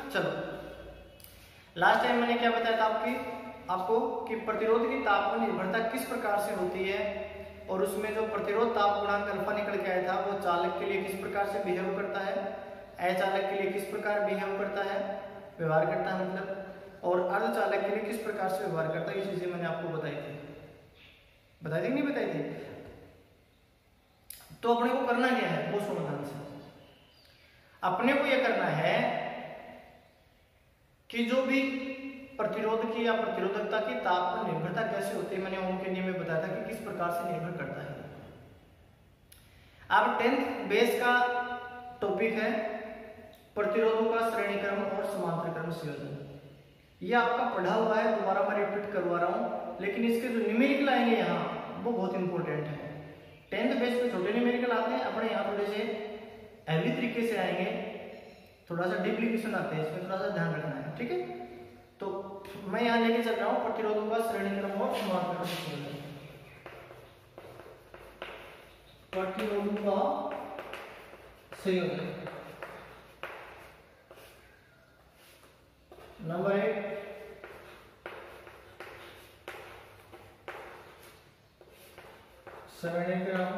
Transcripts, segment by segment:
चलो last time मैंने क्या बताया था आपको कि प्रतिरोध की तापमान निर्भरता किस प्रकार से होती है, और उसमें जो प्रतिरोध ताप गुणांक अल्फा निकल के आया था वो चालक के लिए किस प्रकार से बिहेव करता है, अचालक के लिए किस प्रकार बिहेव करता है, व्यवहार करता है मतलब, और अर्धचालक के लिए किस प्रकार से व्यवहार करता है। ये चीजें मैंने आपको बताई थी नहीं बताई थी। तो अपने को करना क्या है वो सुनो ध्यान से। अपने को यह करना है कि जो भी प्रतिरोध की या प्रतिरोधकता की तापमान निर्भरता कैसे होती है, मैंने ओम के नियम में बताया था कि किस प्रकार से निर्भर करता है। अब 10th बेस का टॉपिक है प्रतिरोधों का श्रेणी क्रम और समांतर क्रम संयोजन। ये आपका पढ़ा हुआ है, दोबारा मैं रिपीट करवा रहा हूं, लेकिन इसके जो न्यूमेरिकल आएंगे यहाँ वो बहुत इंपॉर्टेंट है। 10th बेस पे छोटे न्यूमेरिकल आते हैं, अपने यहाँ थोड़े से हैवी तरीके से आएंगे, थोड़ा सा डीपली क्वेश्चन आते हैं, इसमें थोड़ा सा ध्यान रखना है, ठीक है। तो मैं यहाँ लेके चल रहा हूँ प्रतिरोधों का श्रेणी क्रम और समांतर क्रम संयोजन। प्रतिरोधों का संयोजन नंबर 1, श्रेणी क्रम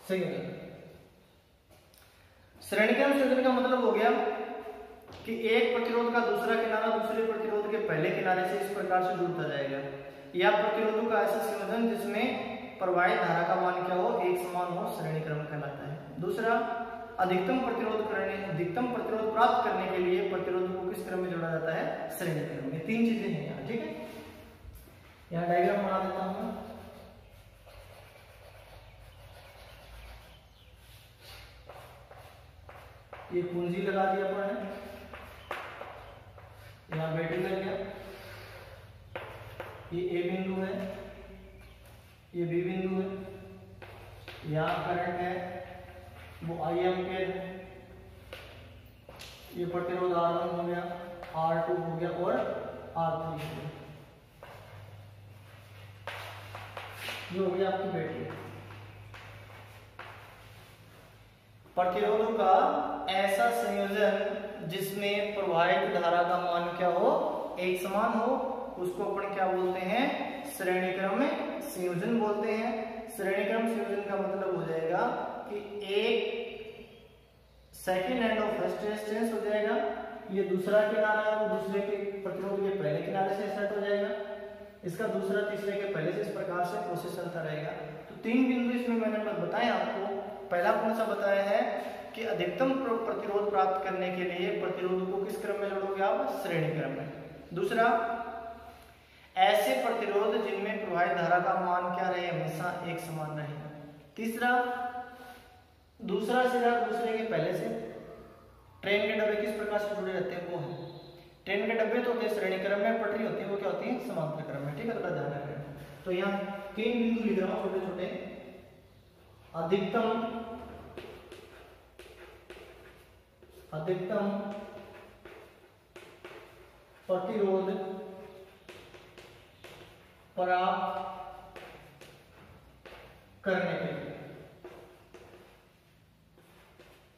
संयोजन। श्रेणी क्रम संयोजन का मतलब हो गया कि एक प्रतिरोध का दूसरा किनारा दूसरे प्रतिरोध के पहले किनारे से इस प्रकार से जुड़ता जाएगा, या प्रतिरोधों का ऐसा संयोजन जिसमें प्रवाहित धारा का मान क्या हो, एक समान हो, श्रेणी क्रम कहलाता है। दूसरा, अधिकतम प्रतिरोध प्राप्त करने के लिए प्रतिरोध को किस क्रम में जोड़ा जाता है, श्रेणी क्रम में। 3 चीजें हैं यहाँ, ठीक है। यहाँ डायग्राम बना देता हूं। ये पूंजी लगा दिया अपन, यहाँ बैटरी लग गया, ये ए बिंदु है, ये बी बिंदु है, यहाँ करंट है वो आई एम्पियर है, ये प्रतिरोध R1 हो गया, R2 हो गया और R3 हो गया। ये हो गया आपकी बैटरी। प्रतिरोधों का ऐसा संयोजन जिसमें प्रवाहित धारा का मान क्या हो, एक समान हो, उसको अपन क्या बोलते हैं, श्रेणी क्रम संयोजन बोलते हैं। श्रेणी क्रम संयोजन का मतलब हो जाएगा कि एक second end of first resistance हो जाएगा, ये दूसरा किनारा है वो दूसरे के प्रतिरोध के पहले किनारे से सेट हो जाएगा, इसका दूसरा तीसरे के पहले से, इस प्रकार से प्रोसेस चलता रहेगा। तो 3 बिंदु इसमें मैंने बताया आपको। पहला कौन सा बताया है कि अधिकतम प्रतिरोध प्राप्त करने के लिए प्रतिरोध को किस क्रम में जोड़ोगे आप, श्रेणी क्रम में। दूसरा, ऐसे प्रतिरोध जिनमें प्रवाहित धारा का मान क्या रहे, हमेशा एक समान रहे। तीसरा, दूसरा सिरा दूसरे के पहले से। ट्रेन के डब्बे किस प्रकार से जुड़े रहते हैं, वो है ट्रेन के डब्बे तो होते हैं श्रेणी क्रम में, पटरी होती है वो क्या होती है, समांतर क्रम में, ठीक है। थोड़ा ध्यान रखें। तो यहाँ 3 बिंदु लिख रहा हूं छोटे छोटे। अधिकतम प्रतिरोध प्राप्त करने के लिए।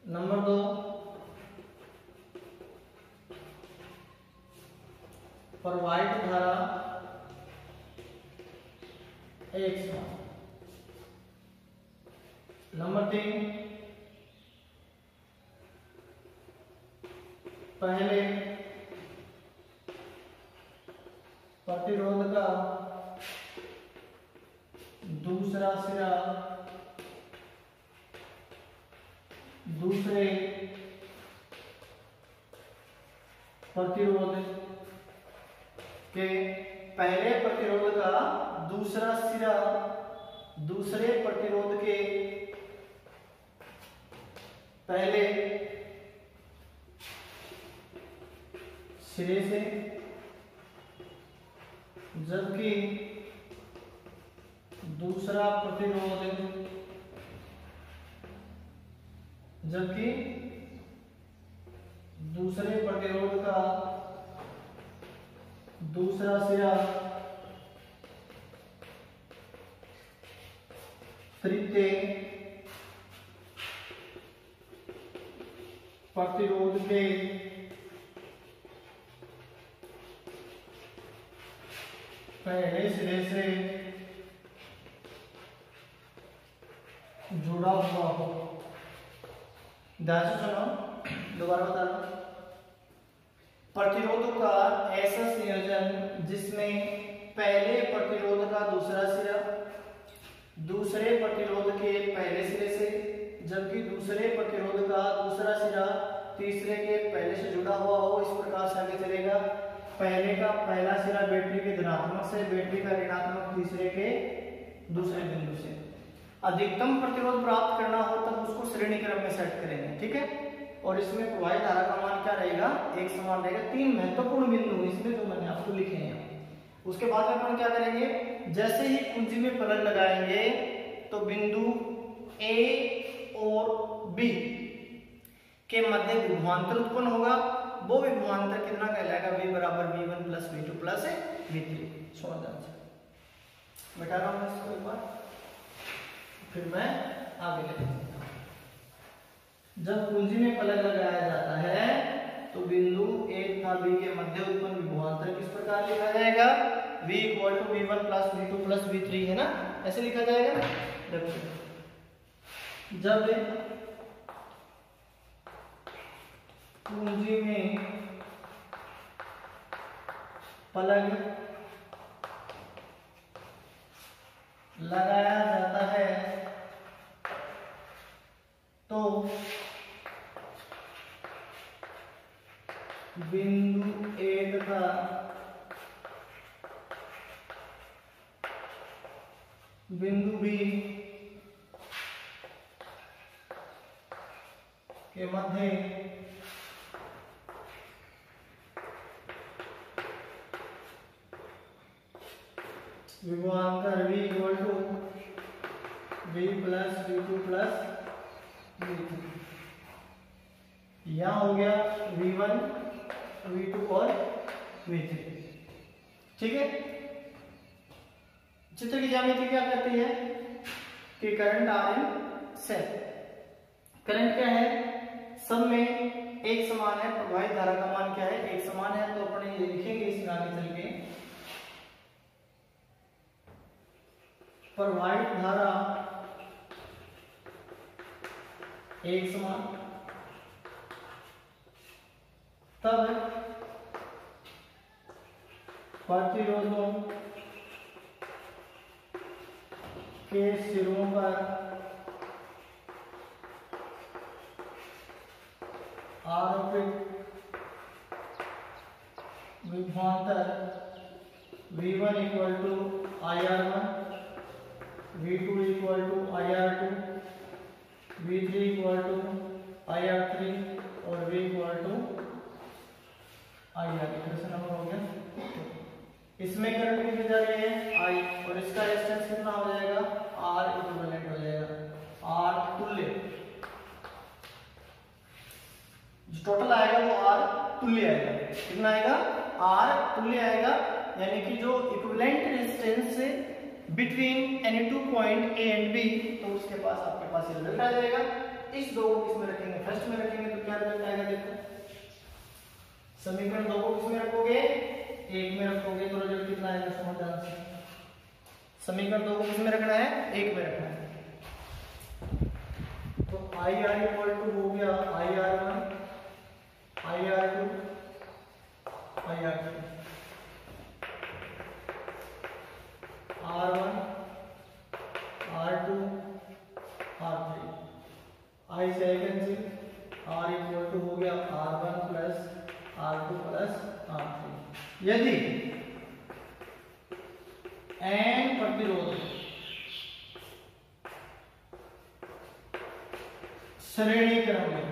नंबर 2, प्रवाहित धारा एक समान। नंबर 3, पहले प्रतिरोध का दूसरा सिरा दूसरे प्रतिरोध के पहले प्रतिरोध का दूसरा सिरा दूसरे प्रतिरोध के पहले सिरे से, जबकि दूसरा प्रतिरोध दूसरे प्रतिरोध का दूसरा सिरा तृतीय प्रतिरोध के पहले सिरे से जुड़ा हुआ हो। ध्यान से सुनो, दोबारा बता रहा हूं। प्रतिरोध का ऐसा संयोजन जिसमें पहले प्रतिरोध का दूसरा सिरा दूसरे प्रतिरोध के पहले सिरे से, जबकि दूसरे प्रतिरोध का दूसरा सिरा तीसरे के पहले से जुड़ा हुआ हो, इस प्रकार से आगे चलेगा। पहले का पहला सिरा बैटरी के धनात्मक से, बैटरी का ऋणात्मक तीसरे के दूसरे बिंदु से। अधिकतम प्रतिरोध प्राप्त करना हो तब उसको श्रेणी क्रम में सेट करेंगे, ठीक है। और इसमें प्रवाहित धारा का मान क्या रहेगा, एक समान रहेगा। 3 महत्वपूर्ण बिंदु इसमें जो मैंने आपको लिखे हैं। उसके बाद में अपन क्या करेंगे, जैसे ही कुंजी में प्लग लगाएंगे तो बिंदु ए और बी के मध्य विभवांतर उत्पन्न होगा। वो विभवांतर कितना कहलाएगा, V बराबर V1 plus V2 plus V3। सुनो ध्यान से, बैठा रहा हूं मैं इसको एक बार, फिर मैं आगे ले। जब कुंजी में प्लग लगाया जाता है तो बिंदु A तथा B के मध्य उत्पन्न विभवांतर किस प्रकार लिखा जाएगा, V equal to V1 plus V2 plus V3, है ना, ऐसे लिखा जाएगा। देखो, जब कुंजी में प्लग लगाया जाता है तो बिंदु A तथा बिंदु B के मध्य विभवांतर V equal to V plus V2 plus V3। यहां हो गया V1 V2 और V3, ठीक है। चित्र की ज्यामिति क्या कहती है कि करंट Rn सेट, करंट क्या है, सब में एक समान है। प्रवाहित धारा का मान क्या है, एक समान है। तो अपने ये लिखेंगे इसमें आगे चल के, प्रवाहित धारा एक समान, तब प्रतिरोधों के सिरों पर आरोपित विभवांतर V1 equal to IR1, V2 equal to IR2, V3 equal to IR3 और V equal to IR। Question number हो गया। इसमें करंट कितनी जा रही है, I, और इसका रेजिस्टेंस कितना हो जाएगा, R इक्विवेलेंट हो जाएगा, R तुल्य। जो टोटल आएगा वो R तुल्य आएगा। कितना आएगा, R तुल्य आएगा। यानी कि जो equivalent resistance between any two point A and B, तो उसके पास आपके पास ये रिजल्ट आ जाएगा। इस दो को किसमें रखेंगे, फर्स्ट में रखेंगे, तो क्या रिजल्ट आएगा, देखो समीकरण 2 को किसमें रखोगे, 1 में रखोगे, तो रिजल्ट कितना आएगा, समझ ध्यान से। समीकरण 2 को किसमें रखना है, 1 में रखना है। तो IR इक्वल टू हो गया IR1 IR2 IR3, R1 R2 R3, I से कैंसिल, R इक्वल टू हो गया R1 plus R2 plus R3। यदि N प्रतिरोध श्रेणी क्रम में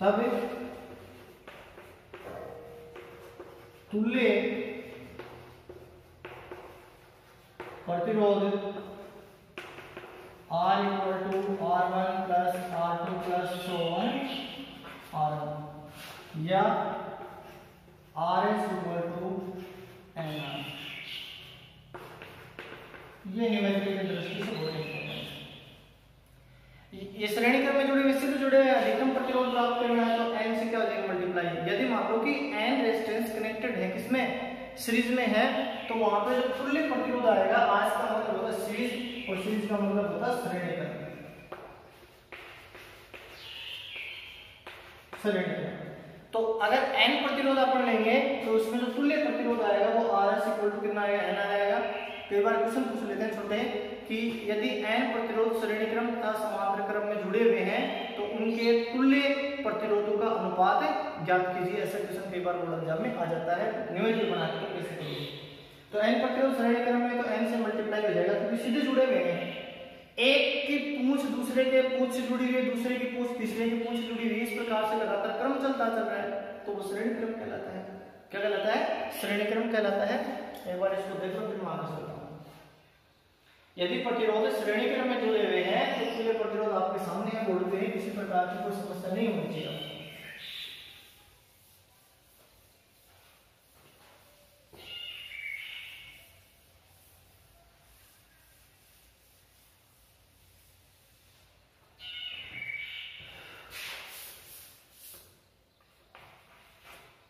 तब तुल्य प्रतिरोध R equal to R1 plus R2 plus R1 या RS इक्वल टू NR। ये न्यूमेरिकल की दृष्टि से बहुत इंपॉर्टेंट है। ये श्रेणी क्रम में जुड़े हुए से तो जुड़े हुए अधिकतम प्रतिरोध प्राप्त करना है तो n से क्या हो जाएगा मल्टीप्लाई। यदि मान लो कि n रेजिस्टेंस कनेक्टेड है किसमें सीरीज में है तो वहां पे जो तुल्य प्रतिरोध आएगा आर का मतलब होता है सीरीज और सीरीज का मतलब होता है श्रेणी क्रम। तो अगर n प्रतिरोध अपन लेंगे तो उसमें जो तुल्य प्रतिरोध आएगा वो RS इक्वल टू कितना आएगा n आएगा। कई बार क्वेश्चन पूछ लेते हैं छोटे कि यदि n प्रतिरोध श्रेणी क्रम तथा समांतर क्रम में जुड़े हुए हैं तो उनके तुल्य प्रतिरोधों का अनुपात ज्ञात कीजिए। ऐसा क्वेश्चन कई बार बोर्ड एग्जाम में आ जाता है न्यूमेरिकल बना के कैसे करिए। तो n प्रतिरोध श्रेणी क्रम में तो n से मल्टीप्लाई हो जाएगा क्योंकि सीधे जुड़े हुए हैं। एक की पूंछ दूसरे के पूंछ से जुड़ी हुई है, दूसरे की पूंछ तीसरे की पूंछ से जुड़ी हुई है, इस प्रकार से लगातार क्रम चलता चल रहा है तो वो श्रेणी क्रम कहलाता है। क्या कहलाता है? श्रेणी क्रम कहलाता है। एक बार इसको देखो फिर मैं आगे चलता हूं। यदि प्रतिरोध श्रेणी क्रम में जुड़े हुए हैं तो तुल्य प्रतिरोध आपके सामने है बोर्ड पे, किसी प्रकार की कोई समस्या नहीं होनी चाहिए।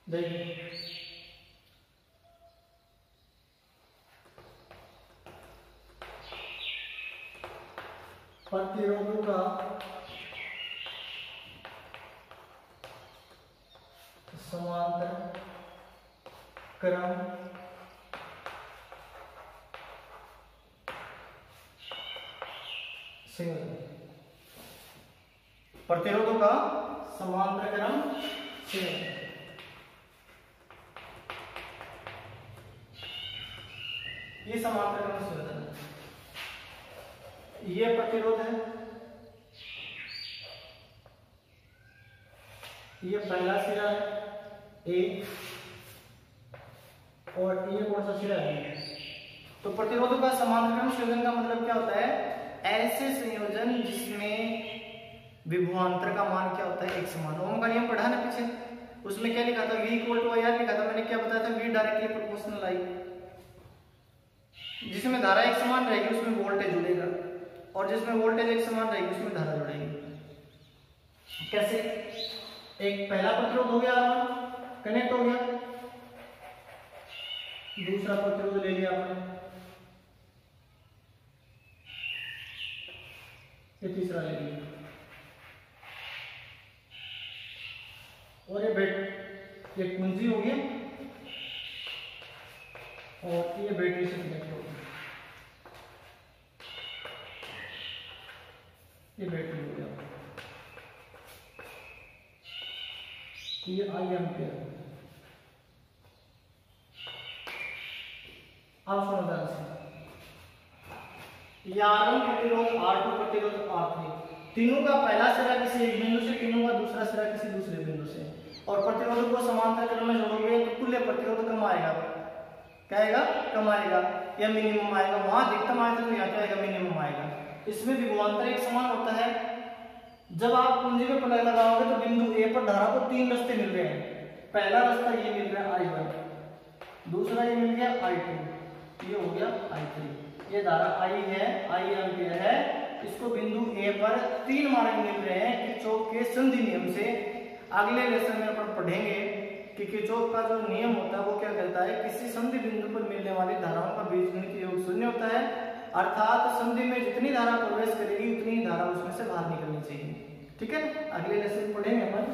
देखिए प्रतिरोधों का समांतर क्रम संयोजन, प्रतिरोधों का समांतर क्रम संयोजन। ये समांतर क्रम संयोजन है। ये प्रतिरोध है, ये पहला सिरा है ए और ये कौन सा सिरा है। तो प्रतिरोधों का समांतर क्रम संयोजन का मतलब क्या होता है? ऐसे संयोजन जिसमें विभवांतर का मान क्या होता है? एक समान। ओम का नियम पढ़ा ना पीछे, उसमें क्या लिखा था? V इक्वल टू IR लिखा था। मैंने क्या बताया था? V डायरेक्टली प्रोपोर्शनल आई। जिसमें धारा एक समान रहेगी उसमें वोल्टेज जुड़ेगा और जिसमें वोल्टेज एक समान रहेगी उसमें धारा जुड़ेगी। कैसे? एक पहला प्रतिरोध हो गया, कनेक्ट हो गया, दूसरा प्रतिरोध ले लिया आपने, ये तीसरा ले लिया और ये बैटरी, ये कुंजी हो गई और ये बैटरी से कनेक्ट हो गया, ये बैटरी हो गया, ये आई एम्पियर। अब सुनो ध्यान से, R1 प्रतिरोध, R2 प्रतिरोध, R3 तीनों का पहला सिरा किसी एक बिंदु से, तीनों का दूसरा सिरा किसी दूसरे बिंदु से, और प्रतिरोधों को समांतर क्रम में जोड़ोगे तो कुल प्रतिरोध कम आएगा। क्या आएगा? कम आएगा या मिनिमम आएगा। वहां अधिकतम आएगा तो यहाँ क्या आएगा? मिनिमम आएगा। इसमें विभवांतर एक समान होता है। जब आप कुंजी में प्लग लगाओगे तो बिंदु ए पर धारा को तीन रास्ते मिल रहे हैं। पहला रास्ता ये मिल रहा है I1, दूसरा ये मिल गया I2, ये हो गया I3। ये धारा I है, I एम्पियर है। इसको बिंदु ए पर तीन मार्ग मिल रहे हैं किरचॉफ के संधि नियम से। अगले लेसन में अपन पढ़ेंगे कि किरचॉफ का जो नियम होता है वो क्या कहता है? किसी संधि बिंदु पर मिलने वाली धाराओं का बीजगणित योग शून्य होता है, अर्थात संधि में जितनी धारा प्रवेश करेगी उतनी धारा उसमें से बाहर निकलनी चाहिए। ठीक है, अगले लेसन पढ़ेंगे अपन।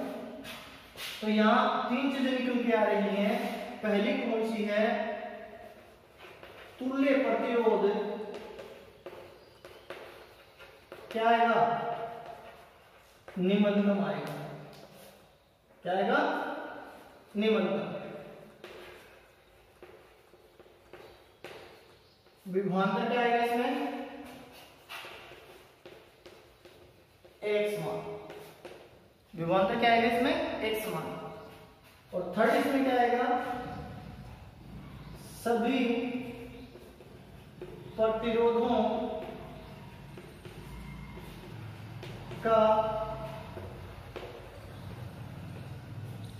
तो यहाँ तीन चीजें निकल के आ रही हैं। पहली कौन सी है? तुल्य प्रतिरोध क्या आएगा? निम्नतम आएगा। क्या आएगा? निम्नतम। विभवांतर क्या आएगा इसमें? एक समान। विभवांतर क्या आएगा इसमें? एक समान। और थर्ड इसमें क्या आएगा? सभी प्रतिरोधों का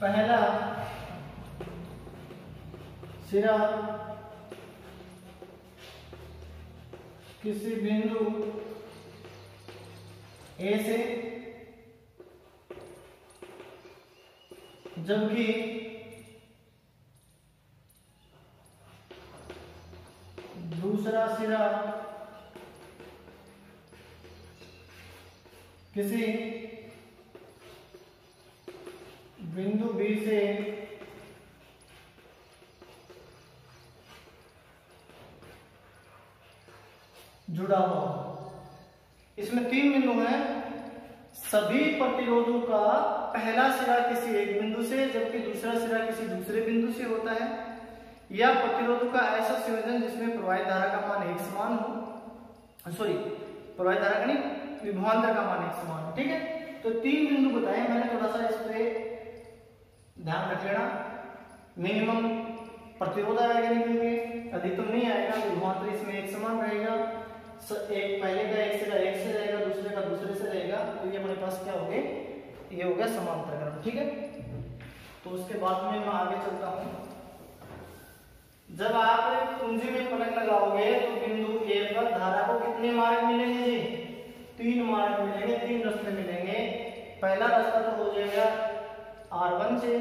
पहला सिरा किसी बिंदु ए से, जबकि दूसरा सिरा किसी बिंदु बी से जुड़ा हुआ। इसमें 3 बिंदु हैं। सभी प्रतिरोधों का पहला सिरा किसी एक बिंदु से जबकि दूसरा सिरा किसी दूसरे बिंदु से होता है, या प्रतिरोधों का ऐसा संयोजन जिसमें प्रवाहित धारा का मान एक समान हो, सॉरी प्रवाहित धारा का नहीं, विभवांतर का मान एक समान हो। ठीक है, तो 3 बिंदु बताए मैंने, थोड़ा सा इस पे ध्यान रख लेना। मिनिमम प्रतिरोध आएगा निकल के, अधिकतम नहीं आएगा, विभवांतर इसमें एक समान रहेगा। एक पहले का एक सिरा एक से रहेगा, दूसरे का दूसरे से रहेगा, तो ये हमारे पास क्या हो गए, ये हो गया समांतरकरण। ठीक है, तो उसके बाद में मैं आगे चलता हूं। जब आप कुंजी में पलक लगाओगे तो बिंदु ए पर धारा को कितने मार्ग मिलेंगे जी? 3 मार्ग मिलेंगे, 3 रास्ते मिलेंगे। पहला रास्ता तो हो जाएगा R1 से,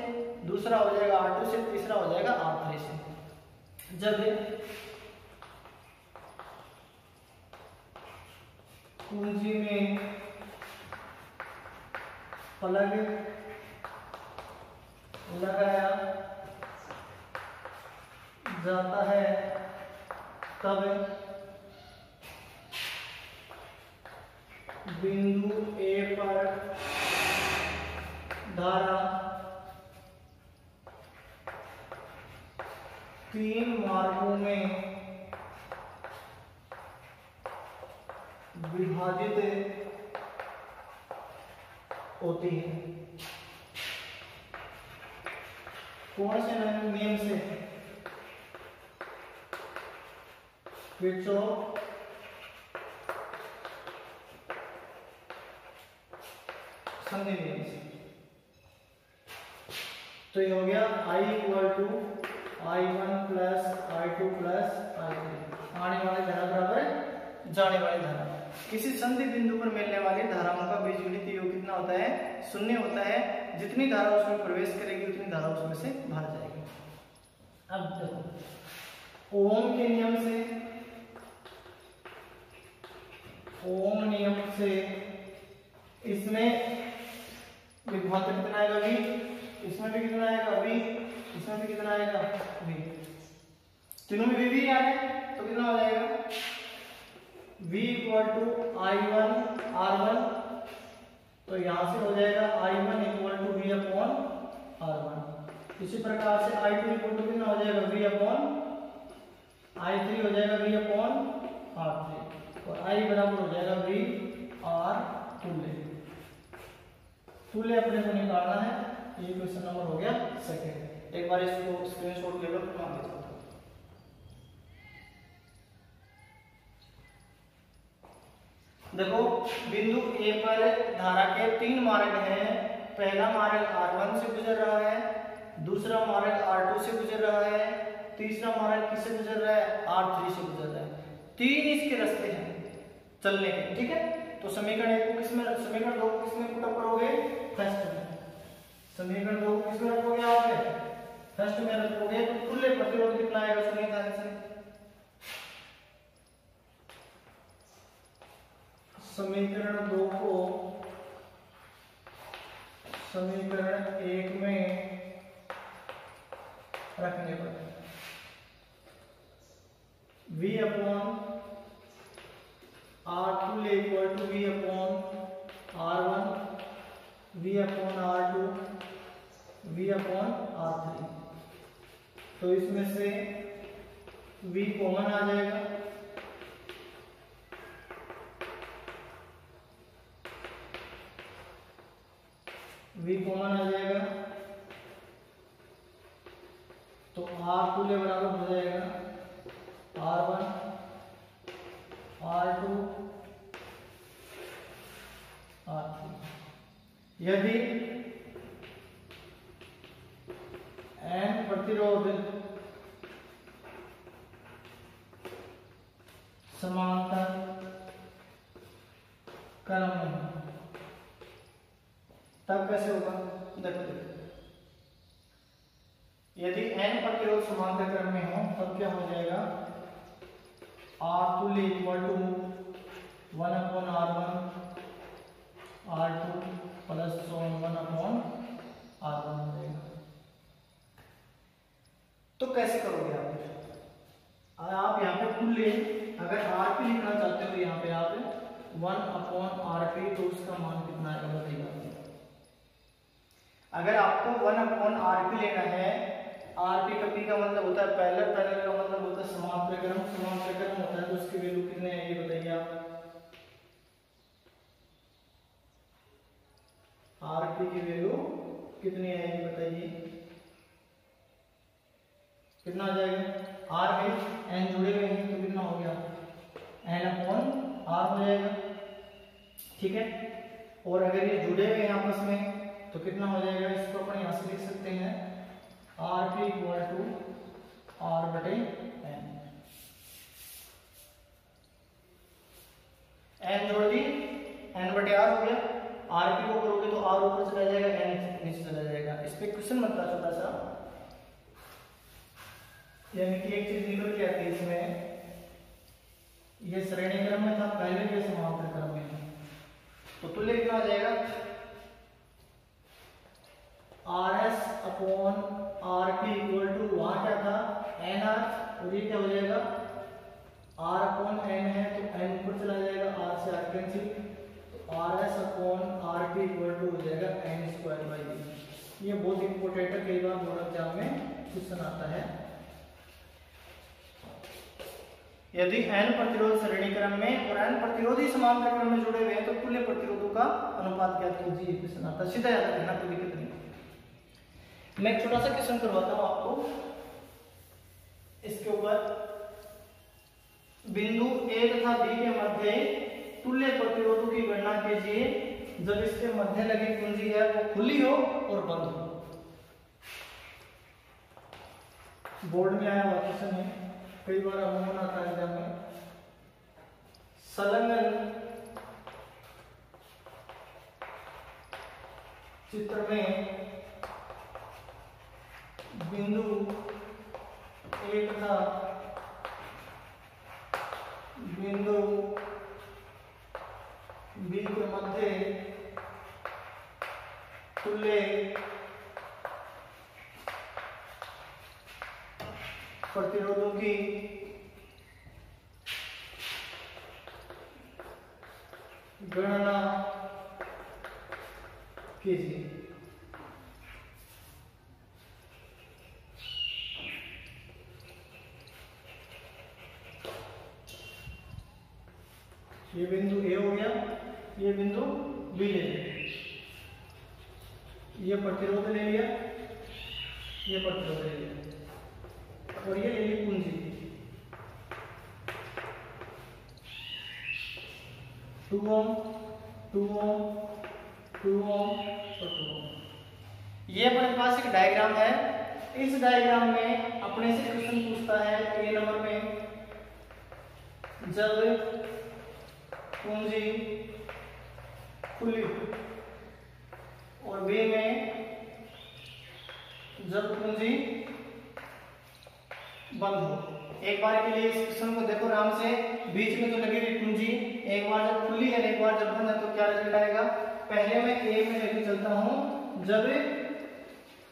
दूसरा हो जाएगा R2 से, तीसरा हो जाएगा R3 से। जब कुंजी में पलक लगाया जाता है तब बिंदु ए पर धारा 3 मार्गों में विभाजित होती है। कौन से नियम से? किरचॉफ संधि नियम से। तो ये हो गया I = I1 + I2 + I3। आने वाली धारा बराबर जाने वाली धारा। किसी संधि बिंदु पर मिलने वाली धाराओं का बीजगणित योग कितना होता है? 0 होता है। जितनी धारा उसमें प्रवेश करेगी उतनी धारा उसमें से बाहर जाएगी। अब देखो ओम के नियम से, ओम नियम से इसमें विभवांतर कितना आएगा? V। इसमें भी कितना आएगा? V। इसमें भी कितना आएगा? V। तीनों में V आ रहा है तो कितना हो जाएगा? V = I1 R1। तो यहां से हो जाएगा I1 = V/R1। इसी प्रकार से I2 = कितना हो जाएगा? V/I3 हो जाएगा V/R3। और I बराबर हो जाएगा V/R तुल्य अपने को निकालना है। ये क्वेश्चन नंबर हो गया सेकंड। एक बार इसको स्क्रीनशॉट ले लो, फिर आगे चलते हैं। देखो बिंदु ए पर धारा के 3 मार्ग हैं। पहला मार्ग R1 से गुजर रहा है, दूसरा मार्ग R2 से गुजर रहा है, तीसरा मार्ग किससे गुजर रहा है? R3 से गुजर रहा है। 3 इसके रास्ते हैं चलने के। ठीक है, तो समीकरण 1 को किसमें, समीकरण 2 को किसमें पुट अप करोगे? फर्स्ट में। समीकरण 2 को किसमें रखोगे? आप फर्स्ट में रखोगे तो तुल्य प्रतिरोध कितना आएगा? सुनिए ध्यान से। समीकरण 2 को समीकरण 1 में रखने पर V/R तुल्य = V/R1 V/R2 V/R3। तो इसमें से V कॉमन आ जाएगा, V कॉमन आ जाएगा तो R तुल्य बराबर हो जाएगा R1 R2 R3। यदि N प्रतिरोध समांतर क्रम में तब कैसे होगा, देखो यदि n प्रतिरोध समांतर क्रम में हो तब क्या हो जाएगा, R तुल्य equal to 1/R1 R2 plus 1/R1 हो जाएगा। तो कैसे करोगे आप यहाँ पे तुल्य, अगर RP लिखना चाहते हो यहाँ पे आप 1/RP, तो उसका मान कितना आएगा बताइए। अगर आपको 1/RP लेना है, RP का P का मतलब होता है पैरेलल, पैरेलल का मतलब होता है समांतर क्रम, समांतर क्रम होता है तो उसकी वैल्यू कितने है ये बताइए आप। RP की वैल्यू कितनी है ये बताइए, कितना आ जाएगा, R है, n जुड़े हुए हैं तो कितना हो गया, n/R हो जाएगा, ठीक है। और अगर ये जुड़े हुए हैं आपस में तो कितना हो जाएगा, इसको अपन यहां से लिख सकते हैं RP equal to R/n, n जोड़ दी, n/R हो गया, RP को करोगे तो R ऊपर चला जाएगा, n नीचे चला जाएगा। इस पे क्वेश्चन बनता छोटा सा, यानी कि एक चीज निकल के आती है इसमें, ये श्रेणी क्रम में था पहले के समांतर क्रम में, तो तुल्य कितना आ जाएगा, RS/RP इक्वल टू, वहां क्या था NR, और ये क्या हो जाएगा R/n है तो n ऊपर चला जाएगा, R से R कैंसिल, तो RS/RP इक्वल टू हो जाएगा n²/d। ये बहुत इंपॉर्टेंट है, कई बार बोर्ड एग्जाम में क्वेश्चन आता है। यदि n प्रतिरोध श्रेणी क्रम में और n प्रतिरोधी समांतर क्रम में जुड़े हुए हैं तो तुल्य प्रतिरोधों का अनुपात ज्ञात कीजिए, क्वेश्चन आता है, सीधा याद रखना, कोई दिक्कत नहीं। मैं एक छोटा सा क्वेश्चन करवाता हूं आपको, इसके ऊपर बिंदु A तथा B के मध्य तुल्य प्रतिरोधों की गणना कीजिए जब इसके मध्य लगी कुंजी है वो खुली हो और बंद हो। बोर्ड में आया हुआ क्वेश्चन है, कई बार अमूमन आता है एग्जाम में। संलग्न चित्र में बिंदु A तथा बिंदु B के मध्य तुल्य प्रतिरोधों की गणना कीजिए। ये बिंदु A हो गया, ये बिंदु B ले लिया, ये प्रतिरोध ले लिया, ये प्रतिरोध ले लिया, और ये ले ली कुंजी 2 ओम, 2 ओम, 2 ओम और 2 ओम। ये अपने पास एक डायग्राम है। इस डायग्राम में अपने से क्वेश्चन पूछता है ए नंबर में, जब कुंजी खुली और बी में जब कुंजी बंद हो। एक बार के लिए इस क्वेश्चन को देखो आराम से, बीच में तो लगी हुई कुंजी, एक बार जब खुली है एक बार जब बंद है तो क्या रिजल्ट आएगा। पहले मैं ए में लेके चलता हूं, जब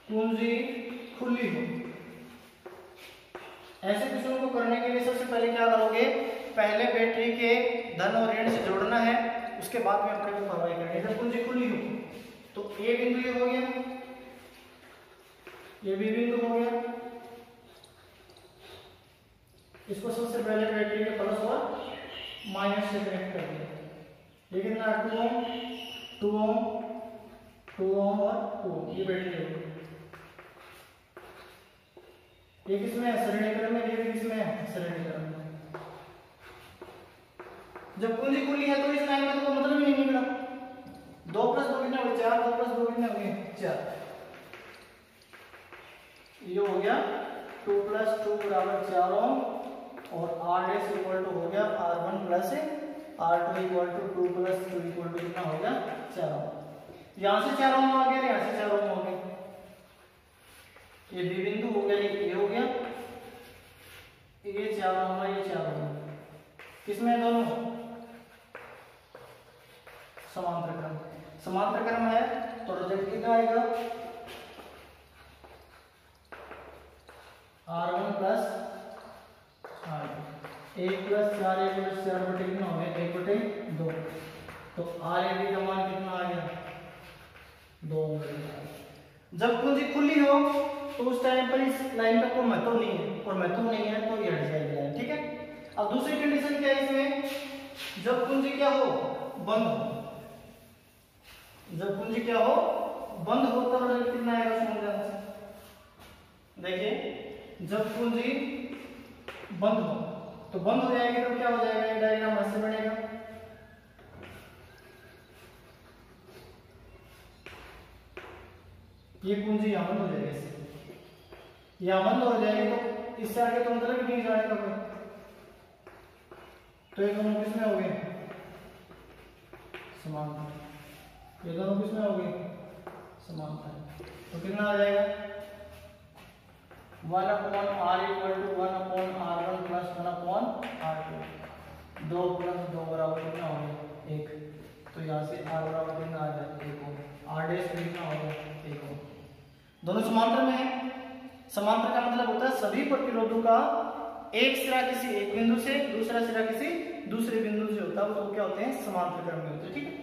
कुंजी खुली हो। ऐसे क्वेश्चन को करने के लिए सबसे पहले क्या करोगे, पहले बैटरी के धन और ऋण से जोड़ना है, उसके बाद में अपने को कार्रवाई करनी है। जब कुंजी खुली हो तो ए बिंदु ये हो गया, ये बी बिंदु हो गया, इसको सबसे पहले बैटरी के प्लस और माइनस से कनेक्ट कर दिया। ये कितना 2 ओम, 2 ओम, 2 ओम और 2 ओम, ये बैटरी हो गई। ये किसमें है, श्रेणी क्रम में, ये किसमें है, श्रेणी क्रम में। जब कुंजी खुली है तो इस लाइन में तो कोई मतलब ही नहीं निकला। 2 + 2 कितने हुए, 4, 2 + 2 कितने हुए, 4। ये हो गया 2 + 2 = 4 ओम, और R' इक्वल टू हो गया R1 + R2 equal to 2 + 2 equal to कितना हो गया 4 ओम। यहां से 4 ओम आ गया, यहां से 4 ओम हो गया, ये बी बिंदु हो गया, ये हो गया, ये 4 ओम है, ये 4 ओम। किसमें दोनों समांतर क्रम, समांतर क्रम है तो रिजल्ट कितना आएगा, R1 plus R2, 1 plus 4, 1 plus 4 बटे कितना हो गया, 1 बटे 2, तो RAB का मान कितना आ गया, 2 ओम। जब कुंजी खुली हो तो उस टाइम पर इस लाइन का कोई महत्व नहीं है, और महत्व नहीं है तो ये हट जाएगी लाइन, ठीक है। अब दूसरी कंडीशन क्या है इसमें, जब कुंजी क्या हो, बंद हो, जब कुंजी क्या हो, बंद हो तब रिजल्ट कितना आएगा, समझ ध्यान से देखिए। जब कुंजी बंद हो तो बंद हो जाएगी तो क्या हो जाएगा, ये डायग्राम ऐसे बनेगा, ये कुंजी यहां बंद हो जाएगी, इससे यहां बंद हो जाएगी तो इससे आगे तो मतलब नहीं जाएगा कोई, तो ये दोनों किसमें हो गए, समांतर, ये दोनों किसमें हो गए, समांतर, तो कितना आ जाएगा, 1/r equal to 1/r1 plus 1/r2, 2 plus 2 बराबर कितना हो गया, 1, तो यहाँ से r बराबर कितना आ जाएगा, 1 ओम, r डैश कितना हो गया, 1 ओम। दोनों समांतर में है, समांतर का मतलब होता है सभी प्रतिरोधों का एक सिरा किसी एक बिंदु से, दूसरा सिरा किसी दूसरे बिंदु से होता है, वो क्या होते हैं, समांतर क्रम में होते हैं, ठीक है।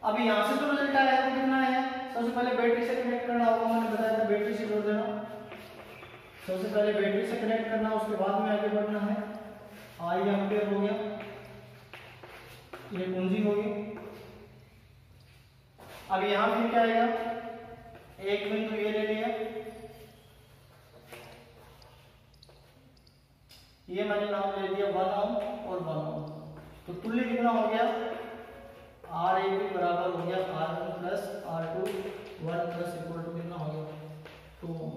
अब यहाँ से जो रिजल्ट आया है वो कितना है, सबसे पहले बैटरी से कनेक्ट करना होगा, मैंने बताया था बैटरी से जोड़ देना, सबसे पहले बैटरी से कनेक्ट करना, उसके बाद में आगे बढ़ना है, आई एम्पियर हो गया, ये कुंजी होगी। अब यहां फिर क्या आएगा, एक बिंदु ये ले लिया, ये मैंने नाम ले दिया 1 ओम और 1 ओम, तो तुल्य कितना हो गया, RAB बराबर हो गया R1 plus R2, 1 plus equal to कितना हो गया, 2 ओम,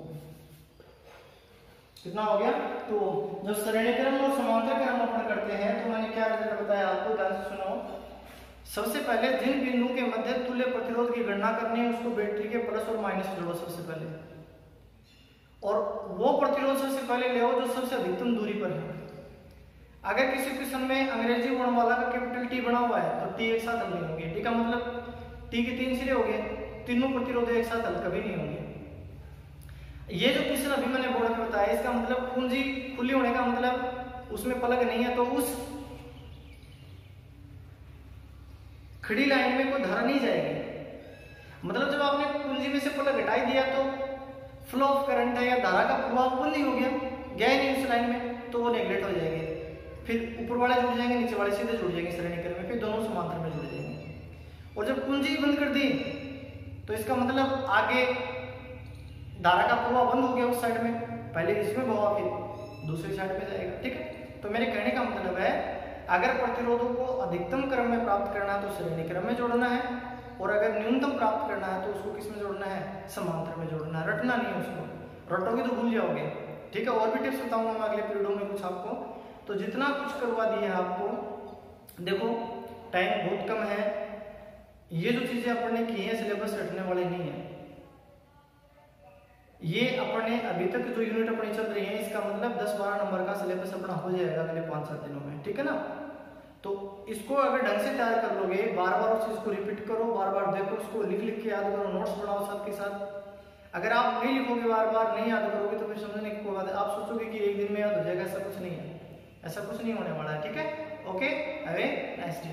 कितना हो गया, 2 ओम। जब श्रेणी क्रम और समांतर क्रम अपन करते हैं तो मैंने क्या रिजल्ट बताया आपको, ध्यान से सुनो। सबसे पहले जिन बिंदुओं के मध्य तुल्य प्रतिरोध की गणना करनी है उसको बैटरी के प्लस और माइनस जोड़ो सबसे पहले, और वो प्रतिरोध सबसे पहले ले आओ जो सबसे अधिकतम दूरी पर है। अगर किसी क्वेश्चन में अंग्रेजी वर्णमाला का कैपिटल टी बना हुआ है तो टी एक साथ हल नहीं होंगे, टी का मतलब टी के 3 सिरे हो गए, तीनों प्रतिरोध एक साथ हल कभी नहीं होंगे। ये जो क्वेश्चन अभी मैंने बोर्ड में बताया, इसका मतलब कुंजी खुली होने का मतलब उसमें पलक नहीं है तो उस खड़ी लाइन में कोई धारा नहीं जाएगी। मतलब जब आपने कुंजी में से पलक हटाई दिया तो फ्लो ऑफ करंट है या धारा का प्रभाव बंद ही हो गया, गया ही नहीं उस लाइन में, तो वो नेगलेक्ट हो जाएंगे, फिर ऊपर वाले जुड़ जाएंगे, नीचे वाले सीधे जुड़ जाएंगे श्रेणी क्रम में, फिर दोनों समांतर में जुड़ जाएंगे। और जब कुंजी बंद कर दी तो इसका मतलब आगे धारा का प्रवाह बंद हो गया उस साइड में, पहले इसमें बहा फिर दूसरी साइड में जाएगा, ठीक है। तो मेरे कहने का मतलब है अगर प्रतिरोधों को अधिकतम क्रम में प्राप्त करना है तो श्रेणी क्रम में जोड़ना है, और अगर न्यूनतम प्राप्त करना है तो उसको किस में जोड़ना है, समांतर में जोड़ना है, रटना नहीं है उसको, रटोगे तो भूल जाओगे, ठीक है। और भी टिप्स बताऊंगा मैं अगले पीरियडों में कुछ आपको, तो जितना कुछ करवा दिया है आपको, देखो टाइम बहुत कम है, ये जो चीजें अपन ने की है सिलेबस रटने वाले नहीं है, ये अपने अभी तक जो यूनिट अपनी चल रही है इसका मतलब 10-12 नंबर का सिलेबस अपना हो जाएगा अगले 5-7 दिनों में, ठीक है ना। तो इसको अगर ढंग से तैयार कर लोगे, बार बार उस चीज को रिपीट करो, बार बार देखो, उसको लिख लिख के याद करो, नोट्स बनाओ साथ के साथ। अगर आप नहीं लिखोगे, बार बार नहीं याद करोगे तो फिर समझने की कोई बात है, आप सोचोगे कि एक दिन में याद हो जाएगा, ऐसा कुछ नहीं है, ऐसा कुछ नहीं होने वाला है, ठीक है। Okay, have a nice day.